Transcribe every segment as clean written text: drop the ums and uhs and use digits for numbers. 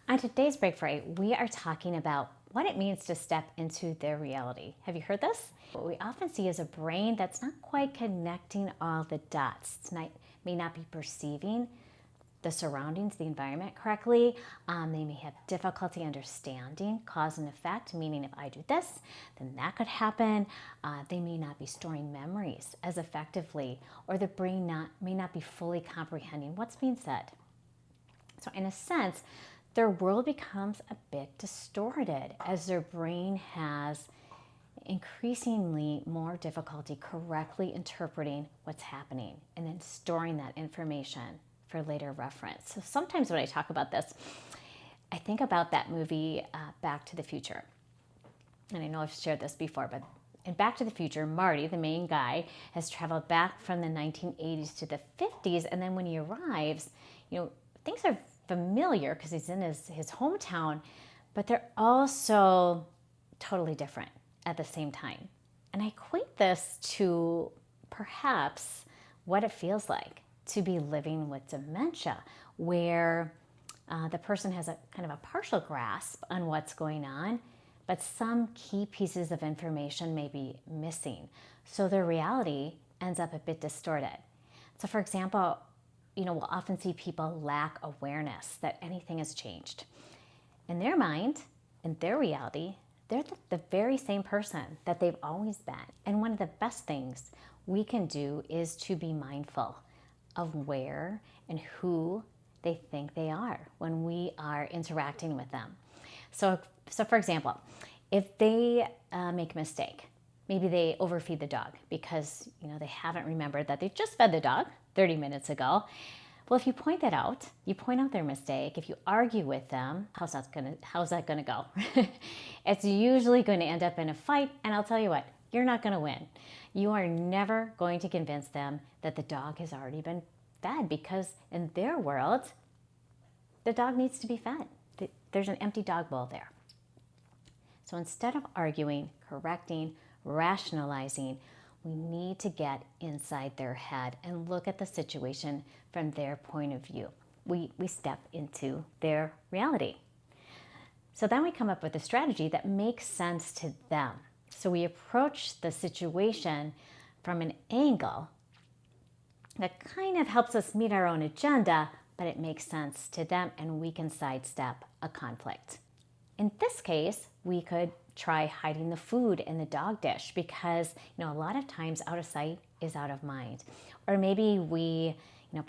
On today's Break Free, we are talking about what it means to step into their reality. Have you heard this? What we often see is a brain that's not quite connecting all the dots. May not be perceiving the surroundings, the environment correctly. They may have difficulty understanding cause and effect, meaning if I do this, then that could happen. They may not be storing memories as effectively, or the brain may not be fully comprehending what's being said. So in a sense, their world becomes a bit distorted as their brain has increasingly more difficulty correctly interpreting what's happening and then storing that information for later reference. So sometimes when I talk about this, I think about that movie Back to the Future. And I know I've shared this before, but in Back to the Future, Marty, the main guy, has traveled back from the 1980s to the 50s. And then when he arrives, things are familiar because he's in his hometown, but they're also totally different at the same time. And I equate this to perhaps what it feels like to be living with dementia, where the person has a kind of a partial grasp on what's going on, but some key pieces of information may be missing. So their reality ends up a bit distorted. So for example, we'll often see people lack awareness that anything has changed. In their mind, in their reality, they're the very same person that they've always been. And one of the best things we can do is to be mindful of where and who they think they are when we are interacting with them. So for example, if they make a mistake, maybe they overfeed the dog because they haven't remembered that they just fed the dog 30 minutes ago. Well, if you point that out, you point out their mistake, if you argue with them, how's that gonna go? It's usually going to end up in a fight, and I'll tell you what, you're not gonna win. You are never going to convince them that the dog has already been fed, because in their world, the dog needs to be fed. There's an empty dog bowl there. So instead of arguing, correcting, rationalizing, we need to get inside their head and look at the situation from their point of view. We step into their reality. So then we come up with a strategy that makes sense to them. So we approach the situation from an angle that kind of helps us meet our own agenda, but it makes sense to them and we can sidestep a conflict. In this case, we could try hiding the food in the dog dish because, a lot of times out of sight is out of mind. Or maybe we,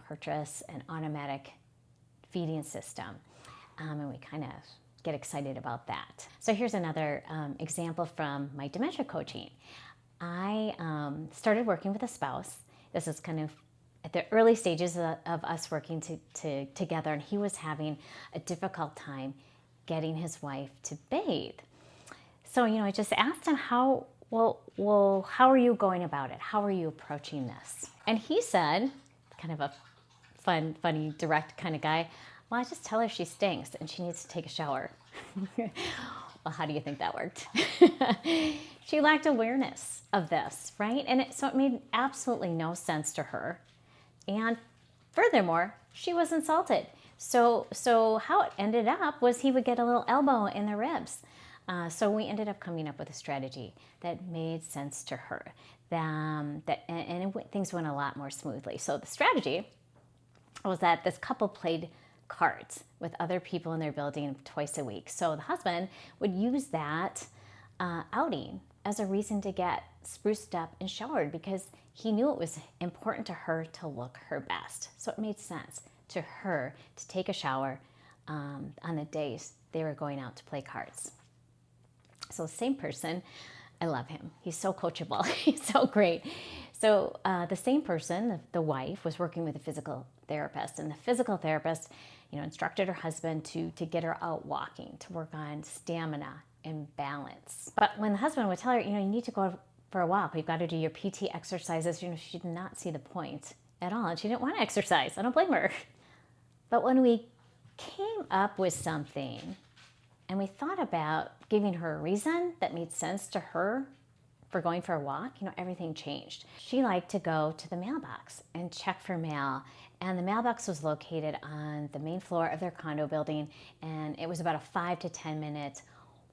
purchase an automatic feeding system and we kind of get excited about that. So here's another example from my dementia coaching. I started working with a spouse. This is kind of at the early stages of us working together, and he was having a difficult time getting his wife to bathe. So, I just asked him how are you going about it? How are you approaching this? And he said, kind of a funny, direct kind of guy, well, I just tell her she stinks and she needs to take a shower. Well, how do you think that worked? She lacked awareness of this, right? And so it made absolutely no sense to her. And furthermore, she was insulted. So how it ended up was he would get a little elbow in the ribs. So we ended up coming up with a strategy that made sense to her, things went a lot more smoothly. So the strategy was that this couple played cards with other people in their building twice a week. So the husband would use that outing as a reason to get spruced up and showered because he knew it was important to her to look her best. So it made sense to her to take a shower on the days they were going out to play cards. So the same person, I love him. He's so coachable. He's so great. So the same person, the wife, was working with a physical therapist, and the physical therapist, instructed her husband to get her out walking, to work on stamina and balance. But when the husband would tell her, you need to go for a walk, we've got to do your PT exercises, she did not see the point at all, and she didn't want to exercise. I don't blame her. But when we came up with something and we thought about giving her a reason that made sense to her for going for a walk, everything changed. She liked to go to the mailbox and check for mail. And the mailbox was located on the main floor of their condo building. And it was about a 5 to 10 minute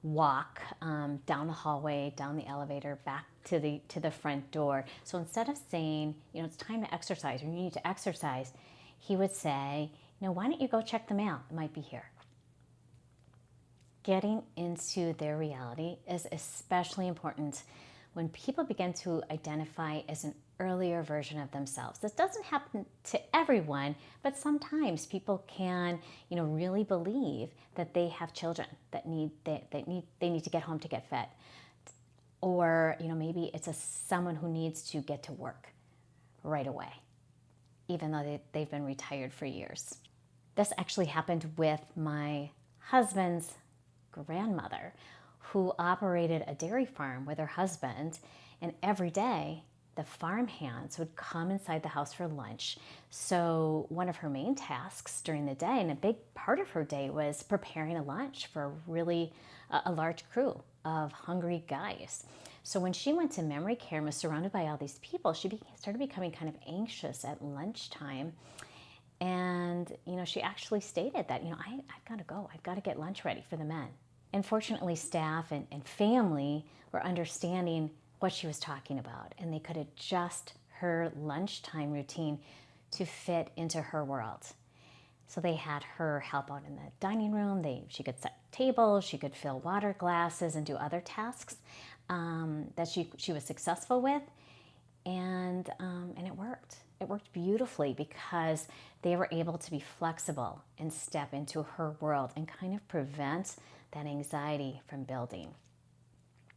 walk down the hallway, down the elevator, back to the front door. So instead of saying, it's time to exercise or you need to exercise, he would say, why don't you go check the mail? It might be here. Getting into their reality is especially important when people begin to identify as an earlier version of themselves. This doesn't happen to everyone, but sometimes people can, really believe that they have children that need to get home to get fed, or maybe it's someone who needs to get to work right away, even though they've been retired for years. This actually happened with my husband's grandmother, who operated a dairy farm with her husband, and every day the farm hands would come inside the house for lunch. So one of her main tasks during the day, and a big part of her day, was preparing a lunch for a large crew of hungry guys. So when she went to memory care and was surrounded by all these people, she started becoming kind of anxious at lunchtime. And, she actually stated that, I've got to go. I've got to get lunch ready for the men. And fortunately, staff and family were understanding what she was talking about, and they could adjust her lunchtime routine to fit into her world. So they had her help out in the dining room. She could set tables, she could fill water glasses and do other tasks that she was successful with. And it worked. It worked beautifully because they were able to be flexible and step into her world and kind of prevent that anxiety from building.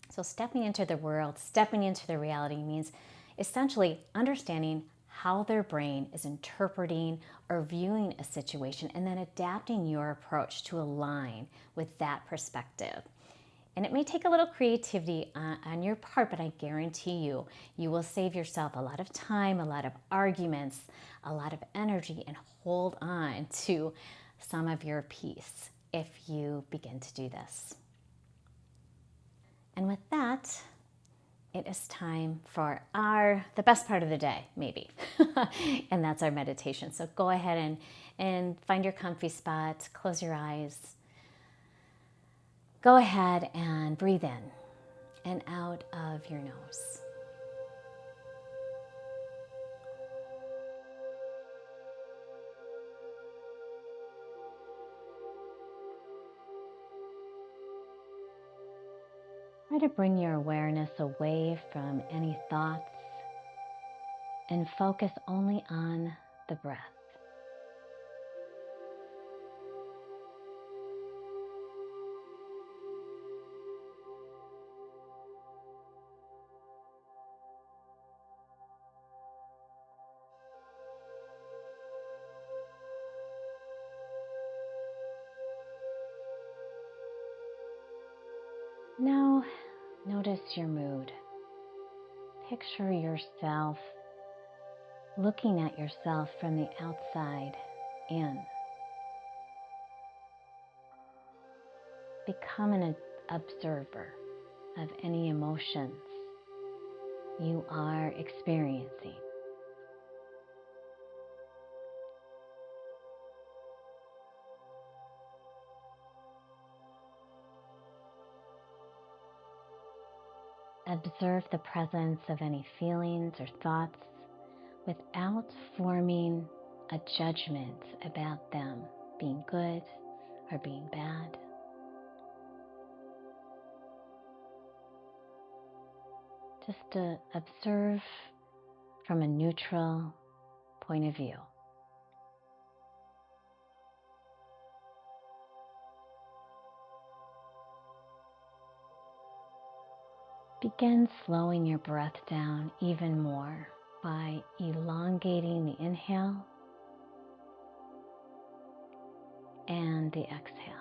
So stepping into the world, stepping into the reality means essentially understanding how their brain is interpreting or viewing a situation, and then adapting your approach to align with that perspective. And it may take a little creativity on your part, but I guarantee you will save yourself a lot of time, a lot of arguments, a lot of energy, and hold on to some of your peace if you begin to do this. And with that, it is time for the best part of the day, maybe, and that's our meditation. So go ahead and find your comfy spot, close your eyes. Go ahead and breathe in and out of your nose. Try to bring your awareness away from any thoughts and focus only on the breath. Now, notice your mood. Picture yourself looking at yourself from the outside in. Become an observer of any emotions you are experiencing. Observe the presence of any feelings or thoughts without forming a judgment about them being good or being bad. Just to observe from a neutral point of view. Begin slowing your breath down even more by elongating the inhale and the exhale.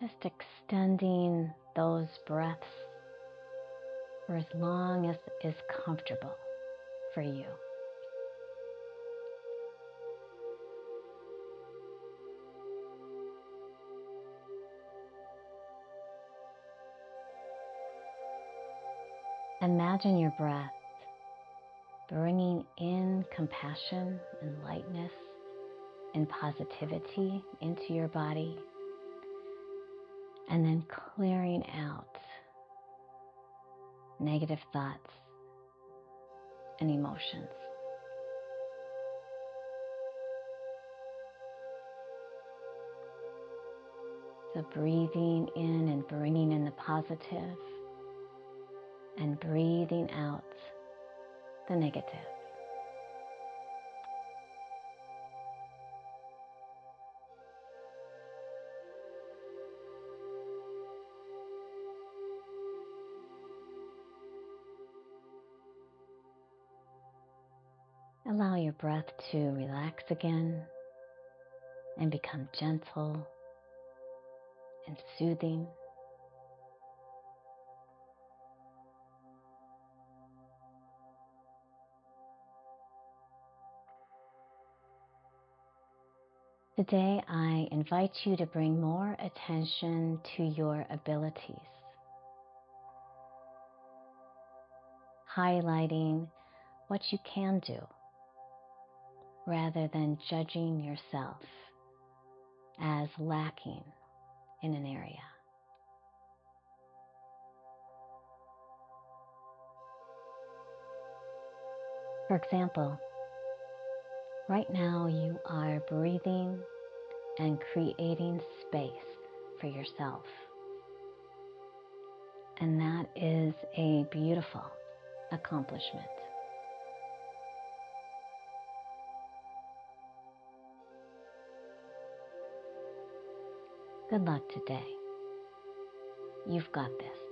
Just extending those breaths for as long as is comfortable for you. Imagine your breath bringing in compassion and lightness and positivity into your body, and then clearing out negative thoughts and emotions. So breathing in and bringing in the positive, and breathing out the negative. Allow your breath to relax again and become gentle and soothing. Today, I invite you to bring more attention to your abilities, highlighting what you can do rather than judging yourself as lacking in an area. For example, right now you are breathing and creating space for yourself. And that is a beautiful accomplishment. Good luck today. You've got this.